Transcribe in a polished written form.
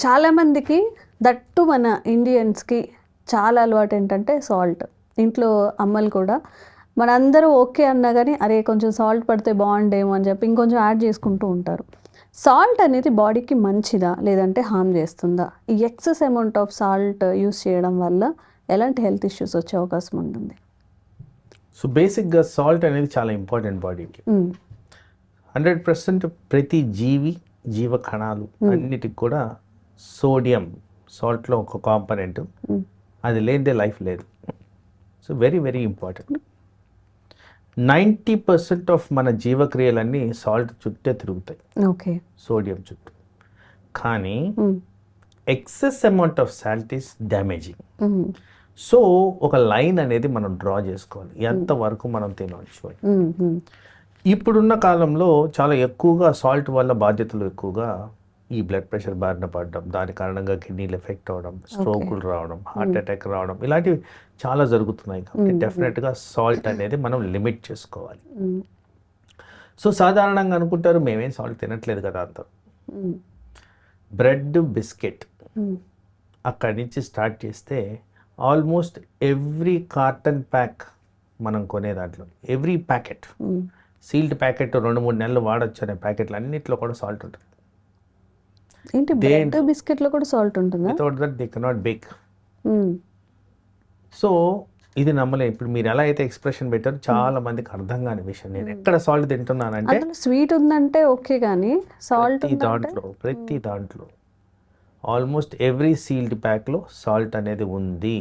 చాలామందికి దట్టు మన ఇండియన్స్కి చాలా అలవాటు ఏంటంటే సాల్ట్. ఇంట్లో అమ్మలు కూడా మనందరూ ఓకే అన్నా కానీ అరే కొంచెం సాల్ట్ పడితే బాగుండేమో అని చెప్పి ఇంకొంచెం యాడ్ చేసుకుంటూ ఉంటారు. సాల్ట్ అనేది బాడీకి మంచిదా లేదంటే హామ్ చేస్తుందా? ఈ excess amount of salt use చేయడం వల్ల ఎలాంటి హెల్త్ ఇష్యూస్ వచ్చే అవకాశం ఉంటుంది? సో బేసిక్గా సాల్ట్ అనేది చాలా ఇంపార్టెంట్ బాడీకి. 100% ప్రతి జీవ కణాలు అన్నిటికి కూడా సోడియం సాల్ట్లో ఒక కాంపనెంట్, అది లేనిదే లైఫ్ లేదు. So very very important. 90% of మన జీవక్రియలన్నీ సాల్ట్ చుట్టే తిరుగుతాయి, ఓకే, సోడియం చుట్టూ. కానీ excess amount of salt is damaging. So ఒక లైన్ అనేది మనం డ్రా చేసుకోవాలి, ఎంతవరకు మనం తినవచ్చు. ఇప్పుడున్న కాలంలో చాలా ఎక్కువగా సాల్ట్ వల్ల బాధ్యతలు ఎక్కువగా ఈ బ్లడ్ ప్రెషర్ బారిన పడడం, దాని కారణంగా కిడ్నీలు ఎఫెక్ట్ అవ్వడం, స్ట్రోకులు రావడం, హార్ట్ అటాక్ రావడం, ఇలాంటివి చాలా జరుగుతున్నాయి. కాబట్టి డెఫినెట్గా సాల్ట్ అనేది మనం లిమిట్ చేసుకోవాలి. సో సాధారణంగా అనుకుంటారు మేమేం సాల్ట్ తినట్లేదు కదా అంత. బ్రెడ్ బిస్కెట్ అక్కడి నుంచి స్టార్ట్ చేస్తే ఆల్మోస్ట్ ఎవ్రీ కార్టన్ ప్యాక్ మనం కొనే దాంట్లో ఎవ్రీ ప్యాకెట్, సీల్డ్ ప్యాకెట్ 2-3 నెలలు వాడచ్చు అనే ప్యాకెట్లు అన్నింటిలో కూడా సాల్ట్ ఉంటుంది. ఏంటి బ్రెడ్ బిస్కెట్లో కూడా సాల్ట్ ఉంటుందా? Without that they cannot bake. So ఇది నమ్మలే. ఇప్పుడు మీరు ఎలా అయితే ఎక్స్ప్రెషన్ పెట్టారు చాలా మందికి అర్థం కాని విషయం. నేను ఎక్కడ సాల్ట్ తింటున్నానంటే స్వీట్ ఉందంటే ఓకే, కానీ సాల్ట్ ప్రతి దాంట్లో ఆల్మోస్ట్ ఎవ్రీ సీల్డ్ ప్యాక్లో సాల్ట్ అనేది ఉంది.